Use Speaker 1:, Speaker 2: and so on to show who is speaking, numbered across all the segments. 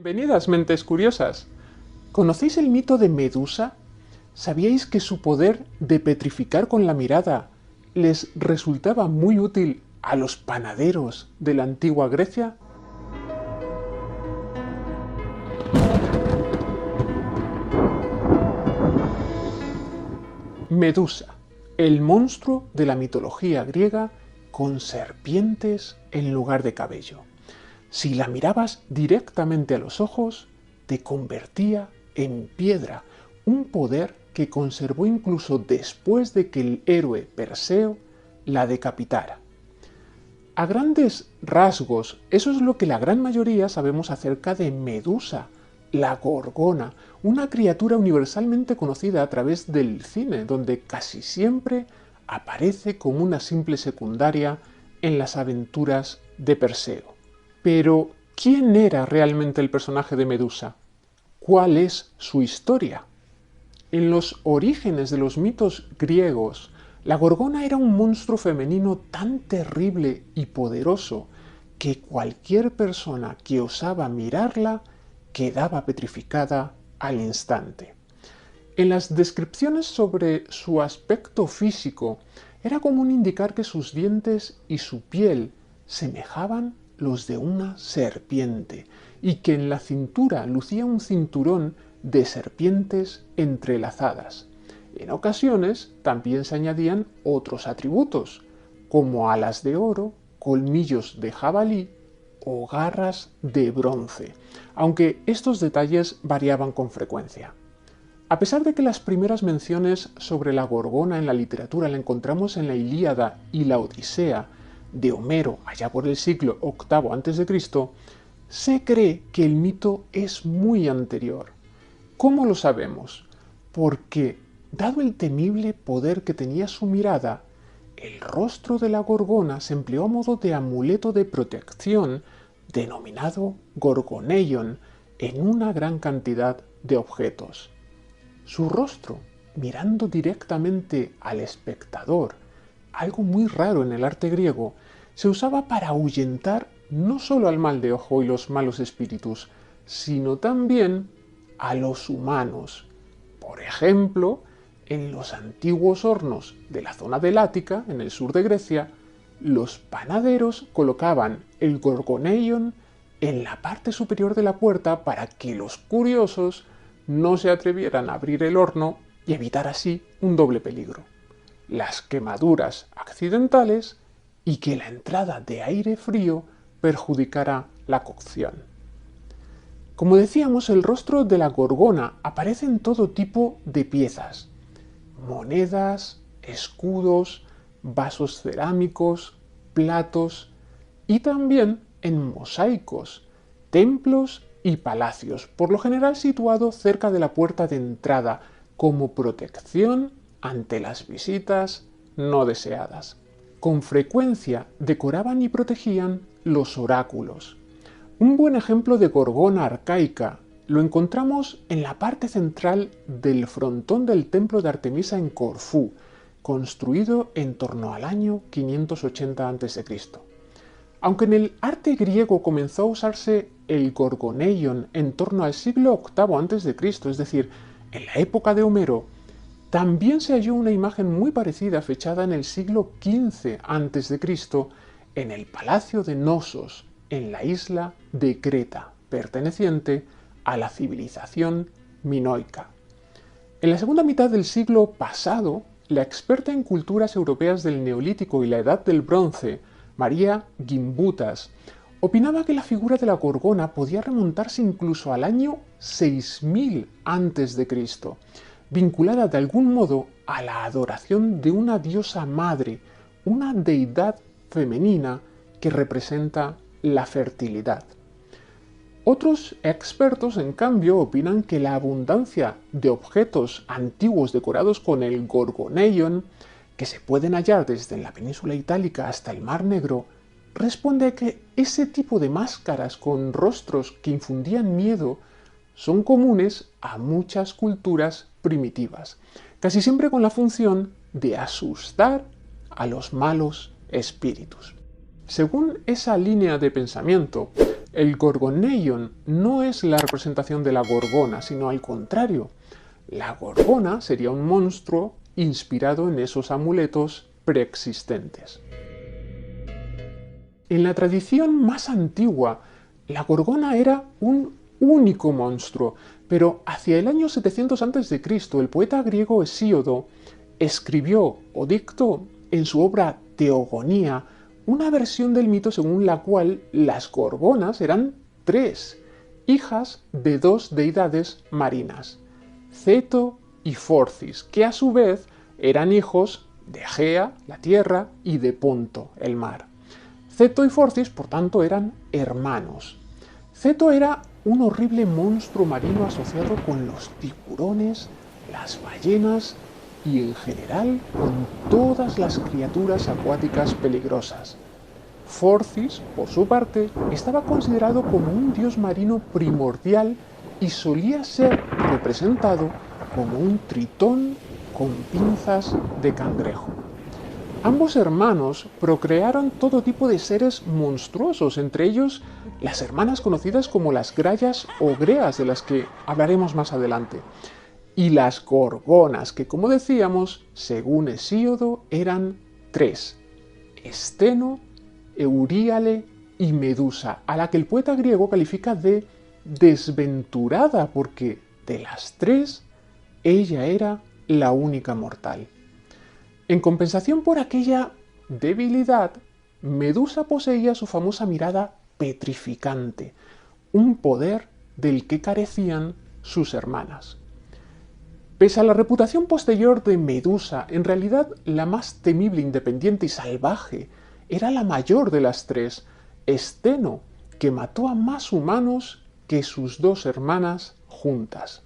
Speaker 1: Bienvenidas, mentes curiosas. ¿Conocéis el mito de Medusa? ¿Sabíais que su poder de petrificar con la mirada les resultaba muy útil a los panaderos de la antigua Grecia? Medusa, el monstruo de la mitología griega con serpientes en lugar de cabello. Si la mirabas directamente a los ojos, te convertía en piedra, un poder que conservó incluso después de que el héroe Perseo la decapitara. A grandes rasgos, eso es lo que la gran mayoría sabemos acerca de Medusa, la Gorgona, una criatura universalmente conocida a través del cine, donde casi siempre aparece como una simple secundaria en las aventuras de Perseo. Pero, ¿quién era realmente el personaje de Medusa? ¿Cuál es su historia? En los orígenes de los mitos griegos, la Gorgona era un monstruo femenino tan terrible y poderoso que cualquier persona que osaba mirarla quedaba petrificada al instante. En las descripciones sobre su aspecto físico, era común indicar que sus dientes y su piel semejaban los de una serpiente, y que en la cintura lucía un cinturón de serpientes entrelazadas. En ocasiones también se añadían otros atributos, como alas de oro, colmillos de jabalí o garras de bronce, aunque estos detalles variaban con frecuencia. A pesar de que las primeras menciones sobre la Gorgona en la literatura la encontramos en la Ilíada y la Odisea de Homero allá por el siglo VIII a.C., se cree que el mito es muy anterior. ¿Cómo lo sabemos? Porque, dado el temible poder que tenía su mirada, el rostro de la Gorgona se empleó a modo de amuleto de protección denominado Gorgoneion en una gran cantidad de objetos. Su rostro, mirando directamente al espectador, algo muy raro en el arte griego, se usaba para ahuyentar no solo al mal de ojo y los malos espíritus, sino también a los humanos. Por ejemplo, en los antiguos hornos de la zona del Ática, en el sur de Grecia, los panaderos colocaban el Gorgoneion en la parte superior de la puerta para que los curiosos no se atrevieran a abrir el horno y evitar así un doble peligro: las quemaduras accidentales y que la entrada de aire frío perjudicara la cocción. Como decíamos, el rostro de la Gorgona aparece en todo tipo de piezas: monedas, escudos, vasos cerámicos, platos y también en mosaicos, templos y palacios, por lo general situado cerca de la puerta de entrada, como protección ante las visitas no deseadas. Con frecuencia decoraban y protegían los oráculos. Un buen ejemplo de Gorgona arcaica lo encontramos en la parte central del frontón del templo de Artemisa en Corfú, construido en torno al año 580 a.C. Aunque en el arte griego comenzó a usarse el Gorgoneion en torno al siglo VIII a.C., es decir, en la época de Homero, también se halló una imagen muy parecida fechada en el siglo XV a.C. en el palacio de Nosos, en la isla de Creta, perteneciente a la civilización minoica. En la segunda mitad del siglo pasado, la experta en culturas europeas del Neolítico y la Edad del Bronce, María Gimbutas, opinaba que la figura de la Gorgona podía remontarse incluso al año 6000 a.C., vinculada de algún modo a la adoración de una diosa madre, una deidad femenina que representa la fertilidad. Otros expertos, en cambio, opinan que la abundancia de objetos antiguos decorados con el Gorgoneion, que se pueden hallar desde la península itálica hasta el Mar Negro, responde a que ese tipo de máscaras con rostros que infundían miedo son comunes a muchas culturas primitivas, casi siempre con la función de asustar a los malos espíritus. Según esa línea de pensamiento, El Gorgoneion no es la representación de la gorgona, sino al contrario. La gorgona sería un monstruo inspirado en esos amuletos preexistentes. En la tradición más antigua, la gorgona era un único monstruo, pero hacia el año 700 a.C., el poeta griego Hesíodo escribió o dictó en su obra Teogonía una versión del mito según la cual las gorgonas eran tres, hijas de dos deidades marinas, Ceto y Forcis, que a su vez eran hijos de Egea, la tierra, y de Ponto, el mar. Ceto y Forcis, por tanto, eran hermanos. Ceto era un horrible monstruo marino asociado con los tiburones, las ballenas y en general con todas las criaturas acuáticas peligrosas. Forcis, por su parte, estaba considerado como un dios marino primordial y solía ser representado como un tritón con pinzas de cangrejo. Ambos hermanos procrearon todo tipo de seres monstruosos, entre ellos las hermanas conocidas como las grayas o greas, de las que hablaremos más adelante, y las gorgonas, que como decíamos, según Hesíodo, eran tres: Esteno, Euríale y Medusa, a la que el poeta griego califica de desventurada, porque de las tres, ella era la única mortal. En compensación por aquella debilidad, Medusa poseía su famosa mirada petrificante, un poder del que carecían sus hermanas. Pese a la reputación posterior de Medusa, en realidad la más temible, independiente y salvaje era la mayor de las tres, Esteno, que mató a más humanos que sus dos hermanas juntas.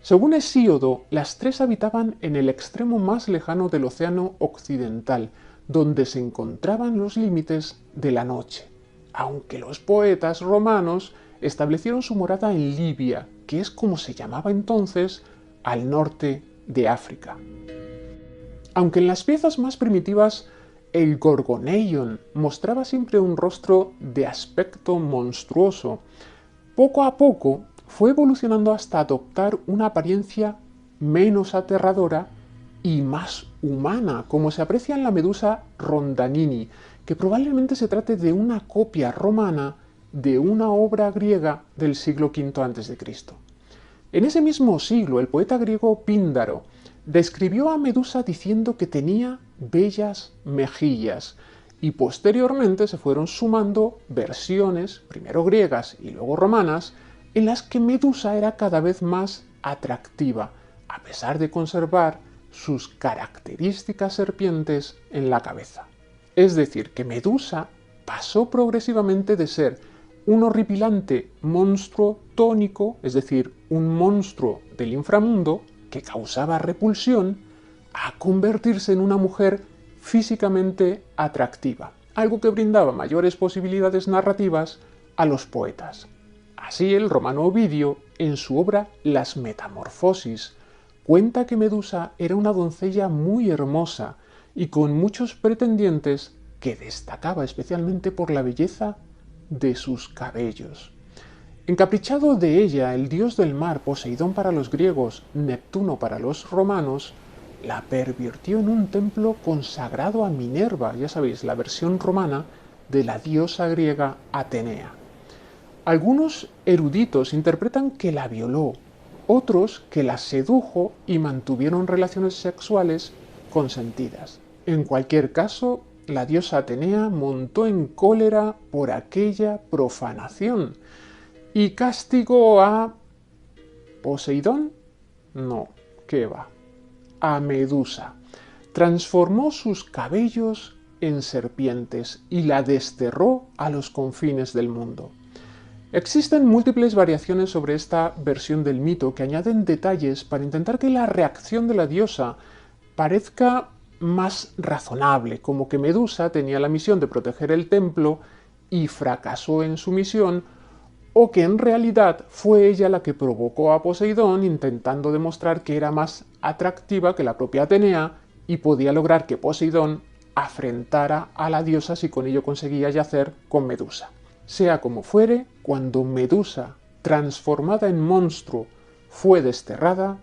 Speaker 1: Según Hesíodo, las tres habitaban en el extremo más lejano del océano occidental, donde se encontraban los límites de la noche, aunque los poetas romanos establecieron su morada en Libia, que es como se llamaba entonces, al norte de África. Aunque en las piezas más primitivas el Gorgoneion mostraba siempre un rostro de aspecto monstruoso, poco a poco fue evolucionando hasta adoptar una apariencia menos aterradora y más humana, como se aprecia en la medusa Rondanini, que probablemente se trate de una copia romana de una obra griega del siglo V a.C. En ese mismo siglo, el poeta griego Píndaro describió a Medusa diciendo que tenía bellas mejillas, y posteriormente se fueron sumando versiones, primero griegas y luego romanas, en las que Medusa era cada vez más atractiva, a pesar de conservar sus características serpientes en la cabeza. Es decir, que Medusa pasó progresivamente de ser un horripilante monstruo tónico, es decir, un monstruo del inframundo que causaba repulsión, a convertirse en una mujer físicamente atractiva, algo que brindaba mayores posibilidades narrativas a los poetas. Así el romano Ovidio, en su obra Las Metamorfosis, cuenta que Medusa era una doncella muy hermosa y con muchos pretendientes, que destacaba especialmente por la belleza de sus cabellos. Encaprichado de ella, el dios del mar, Poseidón para los griegos, Neptuno para los romanos, la pervirtió en un templo consagrado a Minerva, ya sabéis, la versión romana de la diosa griega Atenea. Algunos eruditos interpretan que la violó, otros que la sedujo y mantuvieron relaciones sexuales consentidas. En cualquier caso, la diosa Atenea montó en cólera por aquella profanación y castigó a ¿Poseidón? No, ¿qué va? A Medusa. Transformó sus cabellos en serpientes y la desterró a los confines del mundo. Existen múltiples variaciones sobre esta versión del mito que añaden detalles para intentar que la reacción de la diosa parezca más razonable, como que Medusa tenía la misión de proteger el templo y fracasó en su misión, o que en realidad fue ella la que provocó a Poseidón intentando demostrar que era más atractiva que la propia Atenea y podía lograr que Poseidón afrentara a la diosa si con ello conseguía yacer con Medusa. Sea como fuere, cuando Medusa, transformada en monstruo, fue desterrada,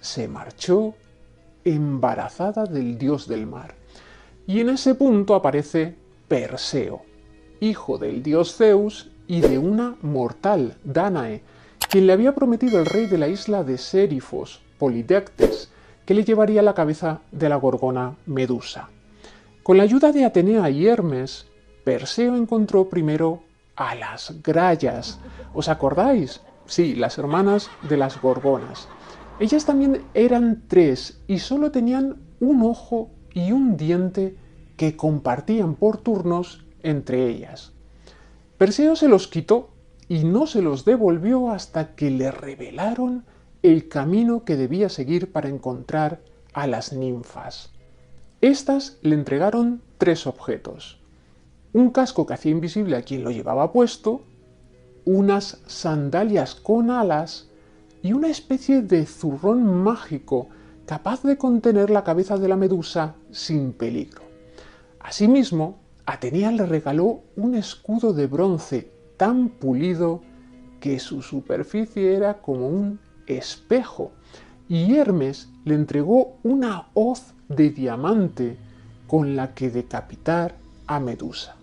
Speaker 1: se marchó embarazada del dios del mar. Y en ese punto aparece Perseo, hijo del dios Zeus y de una mortal, Dánae, quien le había prometido el rey de la isla de Sérifos, Polidectes, que le llevaría la cabeza de la gorgona Medusa. Con la ayuda de Atenea y Hermes, Perseo encontró primero a las Grallas. ¿Os acordáis? Sí, las hermanas de las gorgonas. Ellas también eran 3 y solo tenían un ojo y un diente que compartían por turnos entre ellas. Perseo se los quitó y no se los devolvió hasta que le revelaron el camino que debía seguir para encontrar a las ninfas. Estas le entregaron 3 objetos: un casco que hacía invisible a quien lo llevaba puesto, unas sandalias con alas y una especie de zurrón mágico capaz de contener la cabeza de la medusa sin peligro. Asimismo, Atenea le regaló un escudo de bronce tan pulido que su superficie era como un espejo, y Hermes le entregó una hoz de diamante con la que decapitar a Medusa.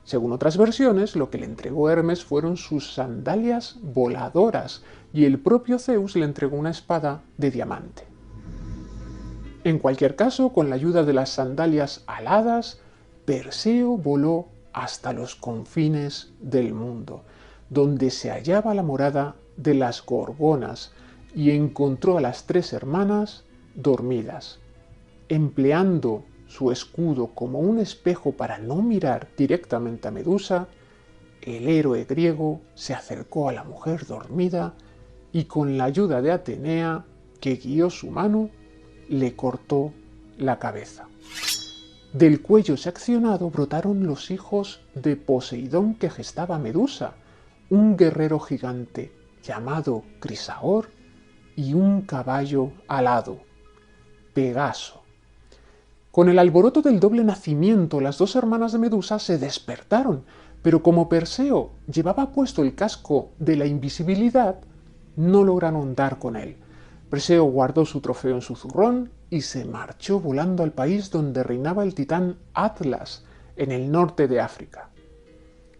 Speaker 1: Según otras versiones, lo que le entregó Hermes fueron sus sandalias voladoras y el propio Zeus le entregó una espada de diamante. En cualquier caso, con la ayuda de las sandalias aladas, Perseo voló hasta los confines del mundo, donde se hallaba la morada de las gorgonas, y encontró a las 3 hermanas dormidas. Empleando su escudo como un espejo para no mirar directamente a Medusa, el héroe griego se acercó a la mujer dormida y con la ayuda de Atenea, que guió su mano, le cortó la cabeza. Del cuello seccionado brotaron los hijos de Poseidón que gestaba Medusa, un guerrero gigante llamado Crisaor y un caballo alado, Pegaso. Con el alboroto del doble nacimiento, las 2 hermanas de Medusa se despertaron, pero como Perseo llevaba puesto el casco de la invisibilidad, no lograron dar con él. Perseo guardó su trofeo en su zurrón y se marchó volando al país donde reinaba el titán Atlas, en el norte de África.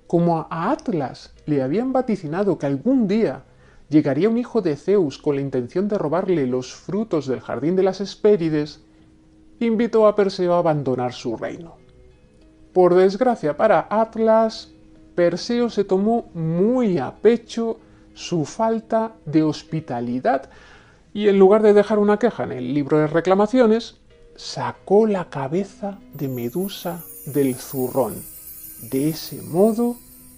Speaker 1: Como a Atlas le habían vaticinado que algún día llegaría un hijo de Zeus con la intención de robarle los frutos del jardín de las Hespérides, invitó a Perseo a abandonar su reino. Por desgracia para Atlas, Perseo se tomó muy a pecho su falta de hospitalidad y en lugar de dejar una queja en el libro de reclamaciones, sacó la cabeza de Medusa del zurrón. De ese modo,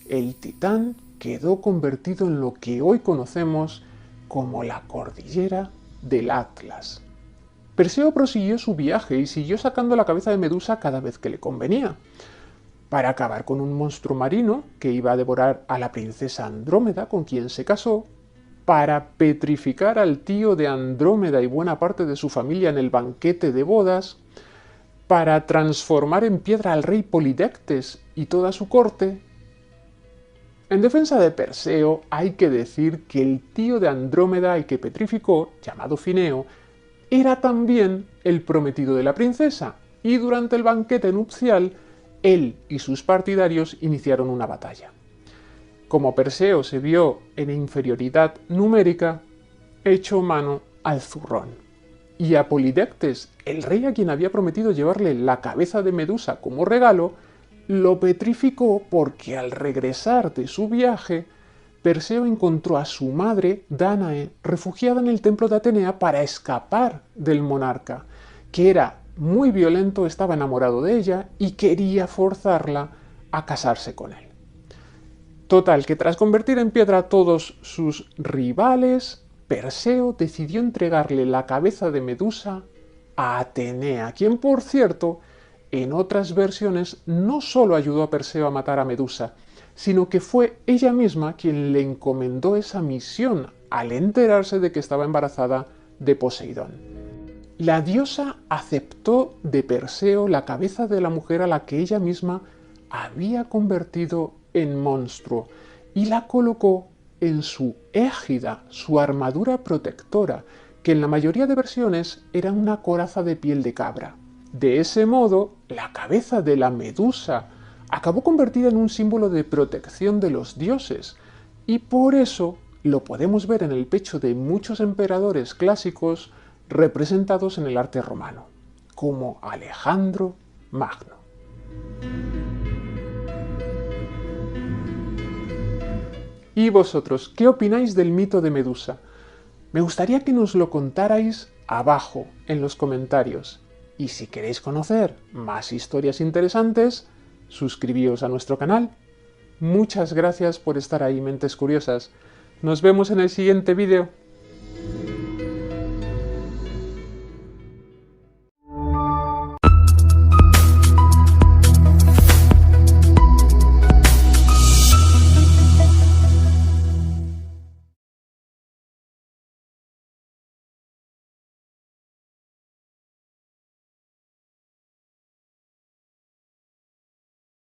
Speaker 1: el titán quedó convertido en lo que hoy conocemos como la cordillera del Atlas. Perseo prosiguió su viaje y siguió sacando la cabeza de Medusa cada vez que le convenía, para acabar con un monstruo marino que iba a devorar a la princesa Andrómeda, con quien se casó, para petrificar al tío de Andrómeda y buena parte de su familia en el banquete de bodas, para transformar en piedra al rey Polidectes y toda su corte. En defensa de Perseo hay que decir que el tío de Andrómeda y que petrificó, llamado Fineo, era también el prometido de la princesa, y durante el banquete nupcial, él y sus partidarios iniciaron una batalla. Como Perseo se vio en inferioridad numérica, echó mano al zurrón. Y a Polidectes, el rey a quien había prometido llevarle la cabeza de Medusa como regalo, lo petrificó porque al regresar de su viaje, Perseo encontró a su madre, Dánae, refugiada en el templo de Atenea para escapar del monarca, que era muy violento, estaba enamorado de ella y quería forzarla a casarse con él. Total, que tras convertir en piedra a todos sus rivales, Perseo decidió entregarle la cabeza de Medusa a Atenea, quien, por cierto, en otras versiones no solo ayudó a Perseo a matar a Medusa, sino que fue ella misma quien le encomendó esa misión al enterarse de que estaba embarazada de Poseidón. La diosa aceptó de Perseo la cabeza de la mujer a la que ella misma había convertido en monstruo y la colocó en su égida, su armadura protectora, que en la mayoría de versiones era una coraza de piel de cabra. De ese modo, la cabeza de la Medusa acabó convertida en un símbolo de protección de los dioses, y por eso lo podemos ver en el pecho de muchos emperadores clásicos representados en el arte romano, como Alejandro Magno. ¿Y vosotros, qué opináis del mito de Medusa? Me gustaría que nos lo contarais abajo, en los comentarios. Y si queréis conocer más historias interesantes, suscribíos a nuestro canal. Muchas gracias por estar ahí, mentes curiosas. Nos vemos en el siguiente vídeo.